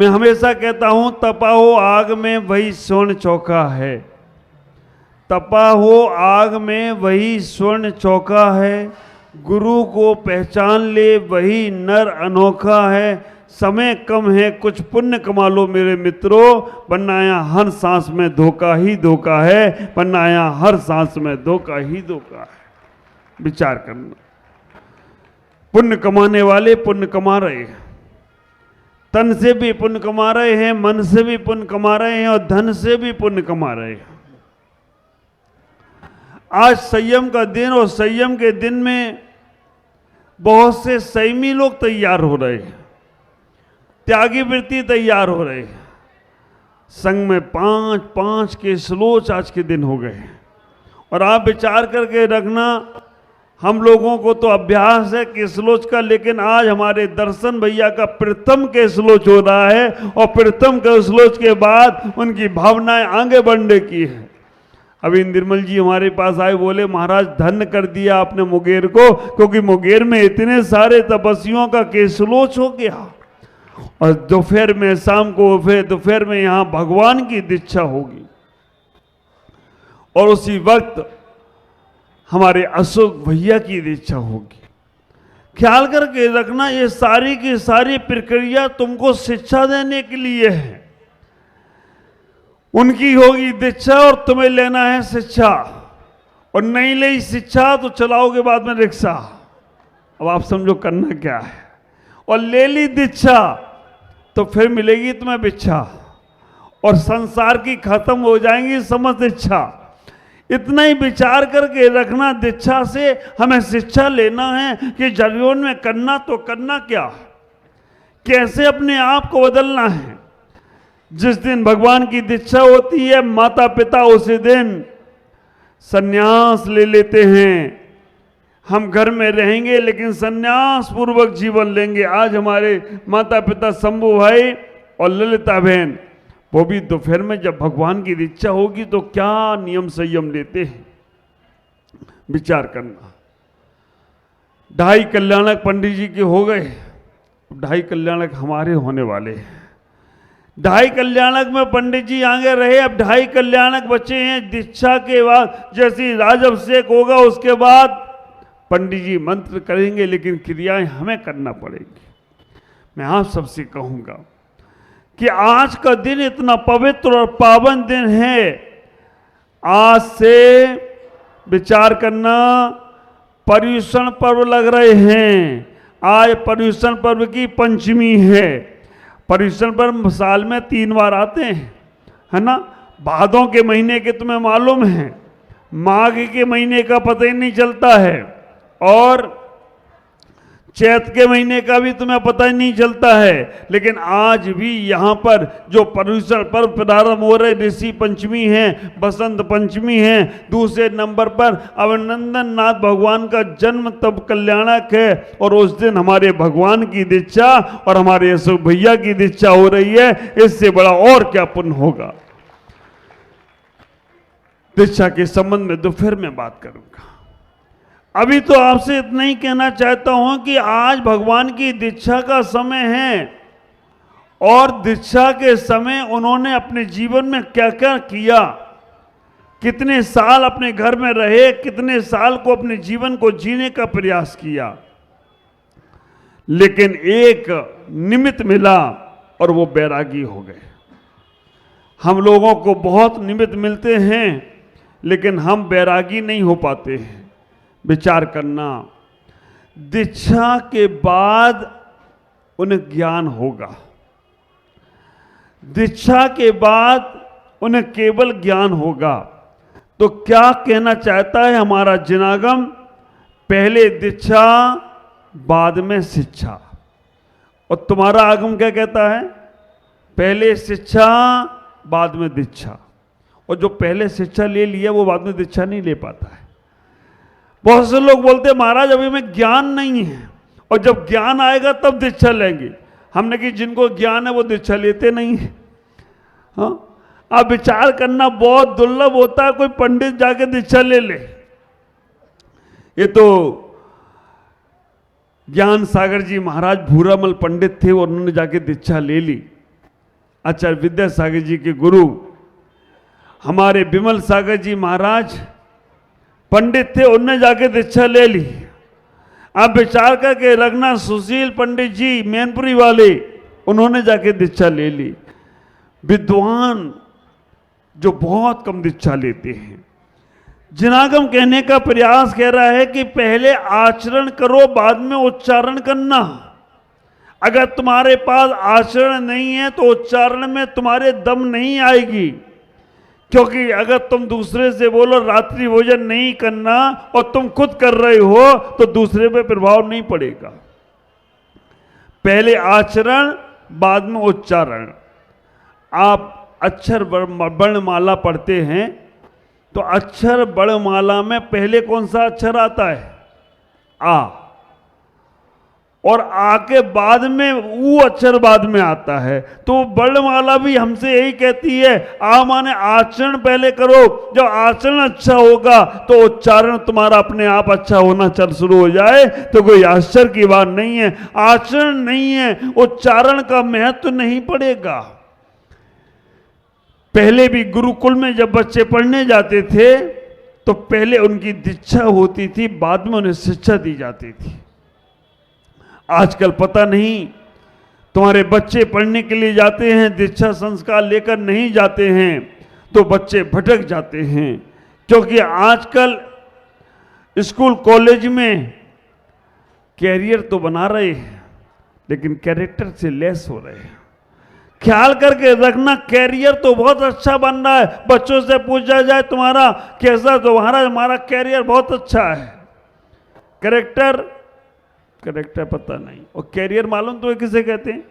मैं हमेशा कहता हूं, तपा हो आग में वही स्वर्ण चौका है। तपा हो आग में वही स्वर्ण चौका है। गुरु को पहचान ले वही नर अनोखा है। समय कम है, कुछ पुण्य कमा लो मेरे मित्रों, वरना यहाँ हर सांस में धोखा ही धोखा है। वरना यहाँ हर सांस में धोखा ही धोखा है। विचार करना। पुण्य कमाने वाले पुण्य कमा रहे हैं, तन से भी पुण्य कमा रहे हैं, मन से भी पुण्य कमा रहे हैं, और धन से भी पुण्य कमा रहे हैं। आज संयम का दिन, और संयम के दिन में बहुत से संयमी लोग तैयार हो रहे हैं, त्यागी वृत्ति तैयार हो रहे हैं। संघ में 5-5 के श्लोच आज के दिन हो गए। और आप विचार करके रखना, हम लोगों को तो अभ्यास है केसलोच का, लेकिन आज हमारे दर्शन भैया का प्रथम केसलोच हो रहा है, और प्रथम केसलोच के बाद उनकी भावनाएं आगे बढ़ने की है। अभी निर्मल जी हमारे पास आए, बोले महाराज धन्य कर दिया आपने मुंगेर को, क्योंकि मुंगेर में इतने सारे तपस्वियों का केसलोच हो गया, और दोपहर में, शाम को फिर दोपहर में यहां भगवान की दीक्षा होगी। और उसी वक्त हमारे अशोक भैया की दीक्षा होगी। ख्याल करके रखना, ये सारी की सारी प्रक्रिया तुमको शिक्षा देने के लिए है। उनकी होगी दीक्षा और तुम्हें लेना है शिक्षा, और नहीं ली शिक्षा तो चलाओगे बाद में रिक्शा। अब आप समझो करना क्या है। और ले ली दीक्षा तो फिर मिलेगी तुम्हें भिक्षा, और संसार की खत्म हो जाएंगी समस्त इच्छा। इतना ही विचार करके रखना, दीक्षा से हमें शिक्षा लेना है कि जीवन में करना तो करना क्या, कैसे अपने आप को बदलना है। जिस दिन भगवान की दीक्षा होती है, माता पिता उसी दिन संन्यास ले लेते हैं। हम घर में रहेंगे लेकिन संन्यास पूर्वक जीवन लेंगे। आज हमारे माता पिता शंभू भाई और ललिता बहन, वो भी दोपहर में जब भगवान की दीक्षा होगी तो क्या नियम संयम लेते हैं, विचार करना। 2.5 कल्याणक पंडित जी के हो गए, 2.5 कल्याणक हमारे होने वाले हैं। 2.5 कल्याणक में पंडित जी आगे रहे, अब 2.5 कल्याणक बचे हैं। दीक्षा के बाद जैसी राजअभिषेक होगा उसके बाद पंडित जी मंत्र करेंगे, लेकिन क्रियाएं हमें करना पड़ेगी। मैं आप सबसे कहूंगा कि आज का दिन इतना पवित्र और पावन दिन है। आज से विचार करना, पर्युषण पर्व लग रहे हैं। आज पर्युषण पर्व की पंचमी है। पर्युषण पर्व साल में 3 बार आते हैं, है ना। भादों के महीने के तुम्हें मालूम है, माघ के महीने का पता ही नहीं चलता है, और चैत के महीने का भी तुम्हें पता ही नहीं चलता है। लेकिन आज भी यहाँ पर जो पर्युषण पर्व प्रारंभ हो रहे, ऋषि पंचमी है, बसंत पंचमी है, दूसरे नंबर पर अभिनंदन नाथ भगवान का जन्म तब कल्याणक है। और उस दिन हमारे भगवान की दीक्षा और हमारे अशोक भैया की दीक्षा हो रही है। इससे बड़ा और क्या पुण्य होगा। दीक्षा के संबंध में दोपहर में बात करूंगा। अभी तो आपसे इतना ही कहना चाहता हूं कि आज भगवान की दीक्षा का समय है, और दीक्षा के समय उन्होंने अपने जीवन में क्या क्या किया, कितने साल अपने घर में रहे, कितने साल को अपने जीवन को जीने का प्रयास किया। लेकिन एक निमित्त मिला और वो बैरागी हो गए। हम लोगों को बहुत निमित्त मिलते हैं, लेकिन हम बैरागी नहीं हो पाते हैं। विचार करना, दीक्षा के बाद उन्हें ज्ञान होगा। दीक्षा के बाद उन्हें केवल ज्ञान होगा। तो क्या कहना चाहता है हमारा जिनागम, पहले दीक्षा बाद में शिक्षा। और तुम्हारा आगम क्या कहता है, पहले शिक्षा बाद में दीक्षा। और जो पहले शिक्षा ले लिया वो बाद में दीक्षा नहीं ले पाता है। बहुत से लोग बोलते हैं महाराज अभी में ज्ञान नहीं है, और जब ज्ञान आएगा तब दीक्षा लेंगे। हमने कि जिनको ज्ञान है वो दीक्षा लेते नहीं है। हाँ, आप विचार करना, बहुत दुर्लभ होता है कोई पंडित जाके दीक्षा ले ले। ये तो ज्ञान सागर जी महाराज भूरामल पंडित थे, और उन्होंने जाके दीक्षा ले ली। आचार्य विद्यासागर जी के गुरु हमारे विमल सागर जी महाराज पंडित थे, उनने जाके दीक्षा ले ली। आप विचार करके रखना, सुशील पंडित जी मैनपुरी वाले, उन्होंने जाके दीक्षा ले ली। विद्वान जो बहुत कम दीक्षा लेते हैं। जिनागम कहने का प्रयास कह रहा है कि पहले आचरण करो, बाद में उच्चारण करना। अगर तुम्हारे पास आचरण नहीं है तो उच्चारण में तुम्हारे दम नहीं आएगी, क्योंकि अगर तुम दूसरे से बोलो रात्रि भोजन नहीं करना और तुम खुद कर रहे हो तो दूसरे पे प्रभाव नहीं पड़ेगा। पहले आचरण, बाद में उच्चारण। आप अक्षर वर्णमाला पढ़ते हैं तो अक्षर वर्णमाला में पहले कौन सा अक्षर आता है? आ। और आ के बाद में ऊ अक्षर बाद में आता है। तो वर्णमाला भी हमसे यही कहती है, आ माने आचरण पहले करो। जब आचरण अच्छा होगा तो उच्चारण तुम्हारा अपने आप अच्छा होना चल शुरू हो जाए तो कोई आश्चर्य की बात नहीं है। आचरण नहीं है, उच्चारण का महत्व नहीं पड़ेगा। पहले भी गुरुकुल में जब बच्चे पढ़ने जाते थे तो पहले उनकी दीक्षा होती थी, बाद में उन्हें शिक्षा दी जाती थी। आजकल पता नहीं, तुम्हारे बच्चे पढ़ने के लिए जाते हैं, दीक्षा संस्कार लेकर नहीं जाते हैं तो बच्चे भटक जाते हैं। क्योंकि आजकल स्कूल कॉलेज में कैरियर तो बना रहे हैं लेकिन कैरेक्टर से लेस हो रहे हैं। ख्याल करके रखना, कैरियर तो बहुत अच्छा बन रहा है। बच्चों से पूछा जाए तुम्हारा कैसा, तो हमारा कैरियर बहुत अच्छा है। कैरेक्टर पता नहीं। और कैरियर मालूम तो किसे कहते हैं?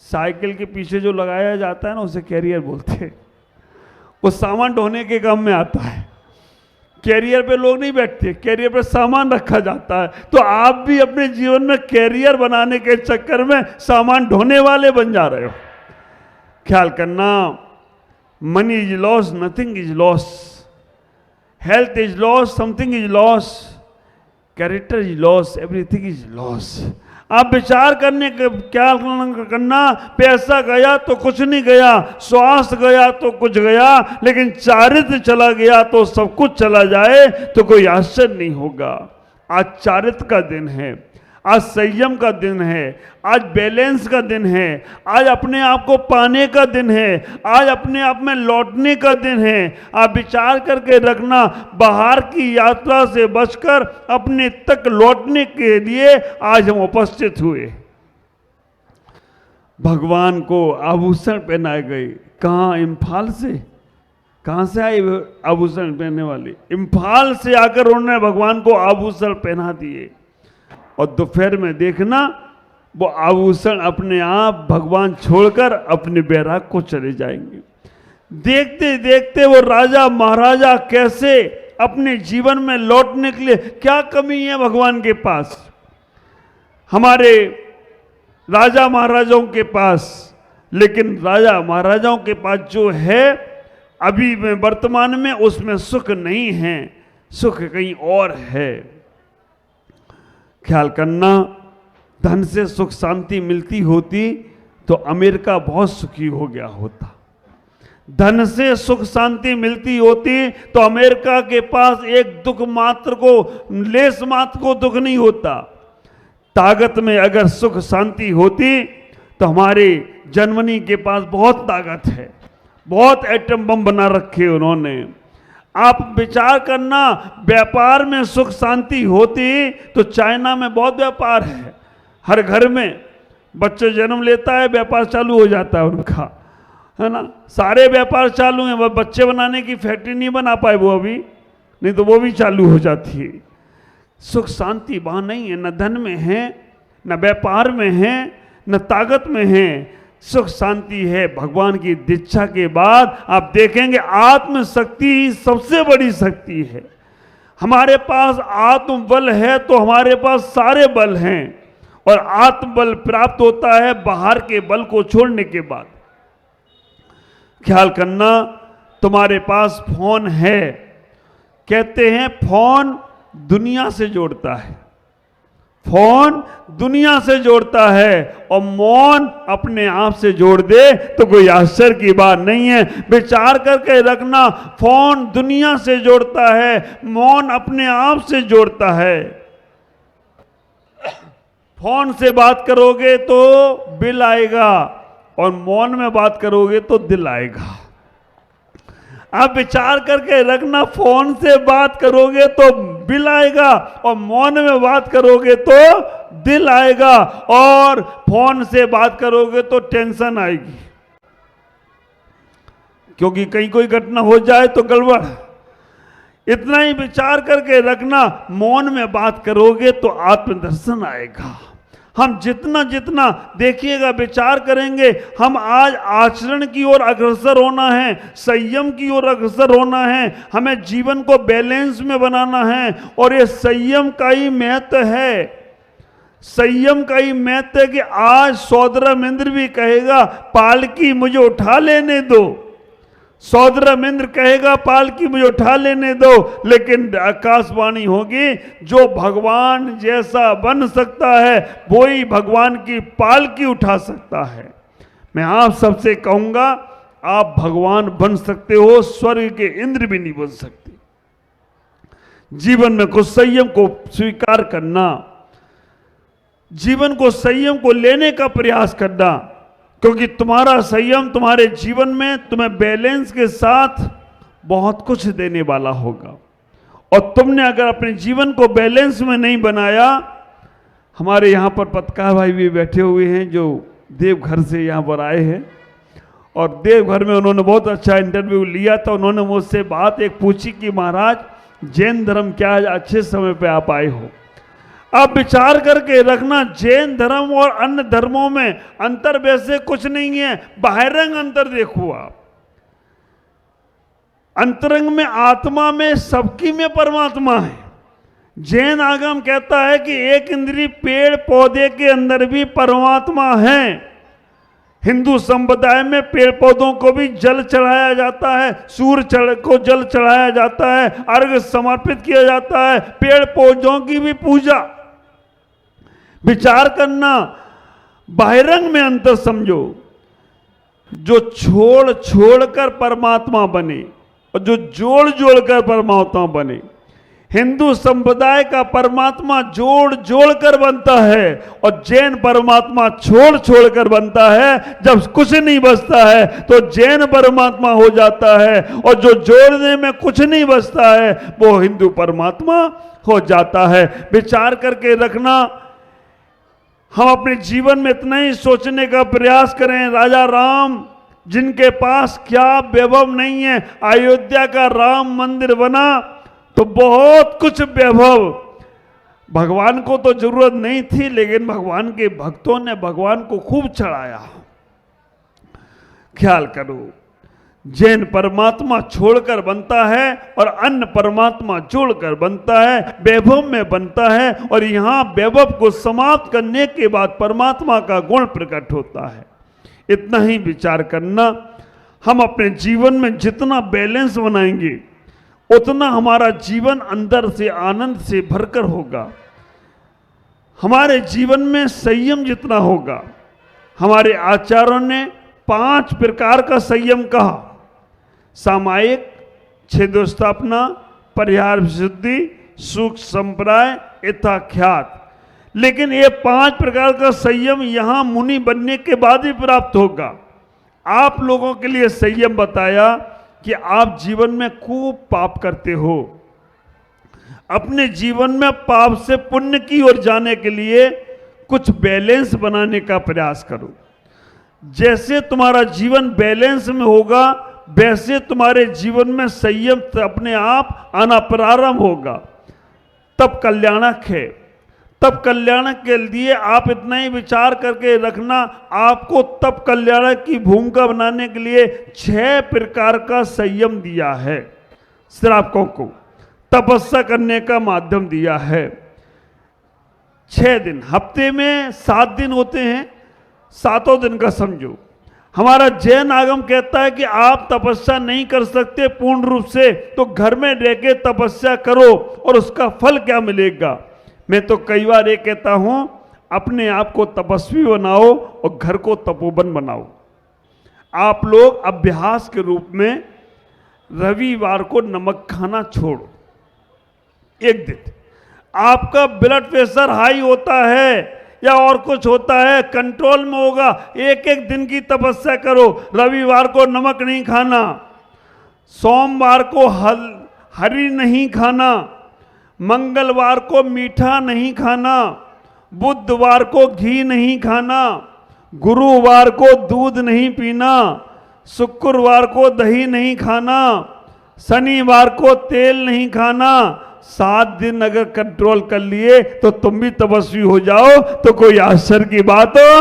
साइकिल के पीछे जो लगाया जाता है ना, उसे कैरियर बोलते हैं। वो सामान ढोने के काम में आता है। कैरियर पे लोग नहीं बैठते, कैरियर पे सामान रखा जाता है। तो आप भी अपने जीवन में कैरियर बनाने के चक्कर में सामान ढोने वाले बन जा रहे हो। ख्याल करना, money is loss, nothing is loss, health is loss, something is loss, character is loss, everything is loss. आप विचार करने के क्या करना, पैसा गया तो कुछ नहीं गया, स्वास्थ्य गया तो कुछ गया, लेकिन चारित्र चला गया तो सब कुछ चला जाए तो कोई आश्चर्य नहीं होगा। आज चारित्र का दिन है, आज संयम का दिन है, आज बैलेंस का दिन है, आज अपने आप को पाने का दिन है, आज अपने आप में लौटने का दिन है। आप विचार करके रखना, बाहर की यात्रा से बचकर अपने तक लौटने के लिए आज हम उपस्थित हुए। भगवान को आभूषण पहनाए गए। कहाँ? इम्फाल से। कहाँ से आए आभूषण पहनने वाले? इम्फाल से आकर उन्होंने भगवान को आभूषण पहना दिए। और दोपहर में देखना, वो आभूषण अपने आप भगवान छोड़कर अपने बैराग को चले जाएंगे। देखते देखते वो राजा महाराजा कैसे अपने जीवन में लौटने के लिए, क्या कमी है भगवान के पास, हमारे राजा महाराजाओं के पास। लेकिन राजा महाराजाओं के पास जो है अभी में वर्तमान में, उसमें सुख नहीं है, सुख कहीं और है। ख्याल करना, धन से सुख शांति मिलती होती तो अमेरिका बहुत सुखी हो गया होता। धन से सुख शांति मिलती होती तो अमेरिका के पास एक दुख मात्र को, लेस मात्र को दुख नहीं होता। ताकत में अगर सुख शांति होती तो हमारे जर्मनी के पास बहुत ताकत है, बहुत एटम बम बना रखे उन्होंने। आप विचार करना, व्यापार में सुख शांति होती तो चाइना में बहुत व्यापार है। हर घर में बच्चे जन्म लेता है, व्यापार चालू हो जाता है उनका, है ना। सारे व्यापार चालू हैं। वह बच्चे बनाने की फैक्ट्री नहीं बना पाए वो अभी, नहीं तो वो भी चालू हो जाती है। सुख शांति वहाँ नहीं है, न धन में है, न व्यापार में है, न ताकत में है। सुख शांति है भगवान की दीक्षा के बाद। आप देखेंगे आत्मशक्ति सबसे बड़ी शक्ति है। हमारे पास आत्मबल है तो हमारे पास सारे बल हैं, और आत्मबल प्राप्त होता है बाहर के बल को छोड़ने के बाद। ख्याल करना, तुम्हारे पास फोन है, कहते हैं फोन दुनिया से जोड़ता है, फोन दुनिया से जोड़ता है और मौन अपने आप से जोड़ दे तो कोई आश्चर्य की बात नहीं है। विचार करके रखना, फोन दुनिया से जोड़ता है, मौन अपने आप से जोड़ता है। फोन से बात करोगे तो बिल आएगा और मौन में बात करोगे तो दिल आएगा। आप विचार करके रखना, फोन से बात करोगे तो बिल आएगा और मौन में बात करोगे तो दिल आएगा, और फोन से बात करोगे तो टेंशन आएगी, क्योंकि कहीं कोई घटना हो जाए तो गड़बड़। इतना ही विचार करके रखना, मौन में बात करोगे तो आत्मदर्शन आएगा। हम जितना जितना देखिएगा, विचार करेंगे, हम आज आचरण की ओर अग्रसर होना है, संयम की ओर अग्रसर होना है, हमें जीवन को बैलेंस में बनाना है। और ये संयम का ही महत्व है, संयम का ही महत्व है कि आज सौदरमिंद्र भी कहेगा पालकी मुझे उठा लेने दो, सौदरमिंद्र कहेगा पालकी मुझे उठा लेने दो, लेकिन आकाशवाणी होगी जो भगवान जैसा बन सकता है वो ही भगवान की पालकी उठा सकता है। मैं आप सबसे कहूंगा, आप भगवान बन सकते हो, स्वर्ग के इंद्र भी नहीं बन सकते। जीवन में कुछ संयम को स्वीकार करना, जीवन को संयम को लेने का प्रयास करना, क्योंकि तुम्हारा संयम तुम्हारे जीवन में तुम्हें बैलेंस के साथ बहुत कुछ देने वाला होगा। और तुमने अगर अपने जीवन को बैलेंस में नहीं बनाया, हमारे यहाँ पर पत्रकार भाई भी बैठे हुए हैं जो देवघर से यहाँ पर आए हैं, और देवघर में उन्होंने बहुत अच्छा इंटरव्यू लिया था। उन्होंने मुझसे बात एक पूछी कि महाराज जैन धर्म क्या है, अच्छे समय पे आप आए हो। आप विचार करके रखना, जैन धर्म और अन्य धर्मों में अंतर वैसे कुछ नहीं है, बाहरंग अंतर देखो आप। अंतरंग में आत्मा में सबकी में परमात्मा है। जैन आगम कहता है कि एक इंद्रिय पेड़ पौधे के अंदर भी परमात्मा है। हिंदू संप्रदाय में पेड़ पौधों को भी जल चढ़ाया जाता है, सूर्य को जल चढ़ाया जाता है, अर्घ्य समर्पित किया जाता है, पेड़ पौधों की भी पूजा। विचार करना, बाहिरंग में अंतर समझो, जो छोड़ छोड़कर परमात्मा बने और जो जोड़ जोड़कर परमात्मा बने। हिंदू संप्रदाय का परमात्मा जोड़ जोड़कर बनता है और जैन परमात्मा छोड़ छोड़कर बनता है। जब कुछ नहीं बचता है तो जैन परमात्मा हो जाता है, और जो जोड़ने में कुछ नहीं बचता है वो हिंदू परमात्मा हो जाता है। विचार करके रखना, हम अपने जीवन में इतना ही सोचने का प्रयास करें। राजा राम जिनके पास क्या वैभव नहीं है, अयोध्या का राम मंदिर बना तो बहुत कुछ वैभव, भगवान को तो जरूरत नहीं थी, लेकिन भगवान के भक्तों ने भगवान को खूब चढ़ाया। ख्याल करो, जैन परमात्मा छोड़कर बनता है और अन्य परमात्मा जोड़कर बनता है, वैभव में बनता है, और यहां वैभव को समाप्त करने के बाद परमात्मा का गुण प्रकट होता है। इतना ही विचार करना, हम अपने जीवन में जितना बैलेंस बनाएंगे उतना हमारा जीवन अंदर से आनंद से भरकर होगा। हमारे जीवन में संयम जितना होगा, हमारे आचार्यों ने 5 प्रकार का संयम कहा, सामायिक, छेदोस्थापना, परिहार विशुद्धि, सुख संप्राय, यथाख्यात। लेकिन ये 5 प्रकार का संयम यहां मुनि बनने के बाद ही प्राप्त होगा। आप लोगों के लिए संयम बताया कि आप जीवन में खूब पाप करते हो, अपने जीवन में पाप से पुण्य की ओर जाने के लिए कुछ बैलेंस बनाने का प्रयास करो। जैसे तुम्हारा जीवन बैलेंस में होगा, वैसे तुम्हारे जीवन में संयम अपने आप आना प्रारंभ होगा, तब कल्याणक है। तब कल्याणक के लिए आप इतना ही विचार करके रखना, आपको तब कल्याणक की भूमिका बनाने के लिए 6 प्रकार का संयम दिया है। श्रावकों को तपस्या करने का माध्यम दिया है। 6 दिन, हफ्ते में 7 दिन होते हैं, 7 दिन का समझो। हमारा जैन आगम कहता है कि आप तपस्या नहीं कर सकते पूर्ण रूप से, तो घर में रह के तपस्या करो और उसका फल क्या मिलेगा। मैं तो कई बार ये कहता हूं, अपने आप को तपस्वी बनाओ और घर को तपोवन बनाओ। आप लोग अभ्यास के रूप में रविवार को नमक खाना छोड़ो, एक दिन। आपका ब्लड प्रेशर हाई होता है या और कुछ होता है, कंट्रोल में होगा। एक एक दिन की तपस्या करो। रविवार को नमक नहीं खाना, सोमवार को हरी नहीं खाना, मंगलवार को मीठा नहीं खाना, बुधवार को घी नहीं खाना, गुरुवार को दूध नहीं पीना, शुक्रवार को दही नहीं खाना, शनिवार को तेल नहीं खाना। 7 दिन अगर कंट्रोल कर लिए तो तुम भी तपस्वी हो जाओ, तो कोई आश्चर्य की बात हो।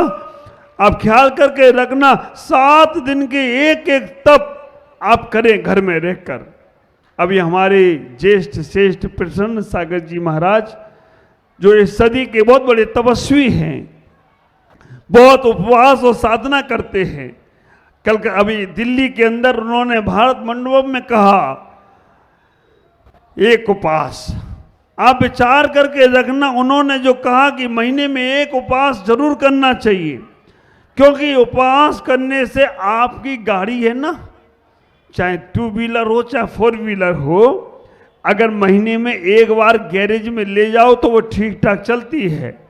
आप ख्याल करके रखना, 7 दिन के एक एक तप आप करें घर में रहकर। अभी हमारे ज्येष्ठ श्रेष्ठ प्रसन्न सागर जी महाराज, जो इस सदी के बहुत बड़े तपस्वी हैं, बहुत उपवास और साधना करते हैं। कल अभी दिल्ली के अंदर उन्होंने भारत मंडपम में कहा, एक उपवास आप विचार करके रखना। उन्होंने जो कहा कि महीने में एक उपवास जरूर करना चाहिए, क्योंकि उपवास करने से आपकी गाड़ी है ना, चाहे 2 व्हीलर हो चाहे 4 व्हीलर हो, अगर महीने में एक बार गैरेज में ले जाओ तो वो ठीक ठाक चलती है।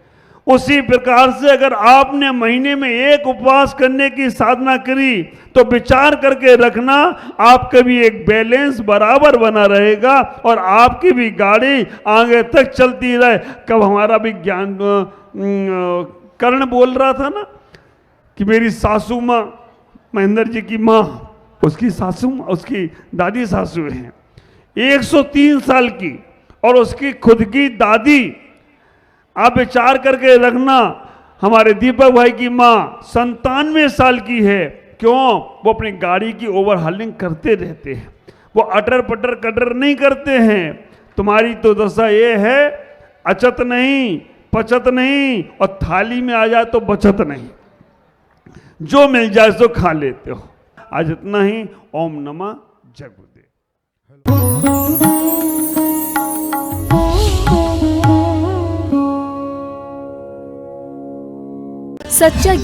उसी प्रकार से अगर आपने महीने में एक उपवास करने की साधना करी तो विचार करके रखना, आपका भी एक बैलेंस बराबर बना रहेगा और आपकी भी गाड़ी आगे तक चलती रहे। कब हमारा भी ज्ञान कर्ण बोल रहा था ना कि मेरी सासू माँ, महेंद्र जी की माँ, उसकी सासू, उसकी दादी सासू हैं 103 साल की, और उसकी खुद की दादी, आप विचार करके रखना, हमारे दीपक भाई की माँ 97 साल की है। क्यों? वो अपनी गाड़ी की ओवरहालिंग करते रहते हैं, वो अटर पटर कटर नहीं करते हैं। तुम्हारी तो दशा ये है, अचत नहीं, पचत नहीं, और थाली में आ जाए तो बचत नहीं, जो मिल जाए सो खा लेते हो। आज इतना ही। ओम नमः जगुरुदेव। सच्चा ज्ञान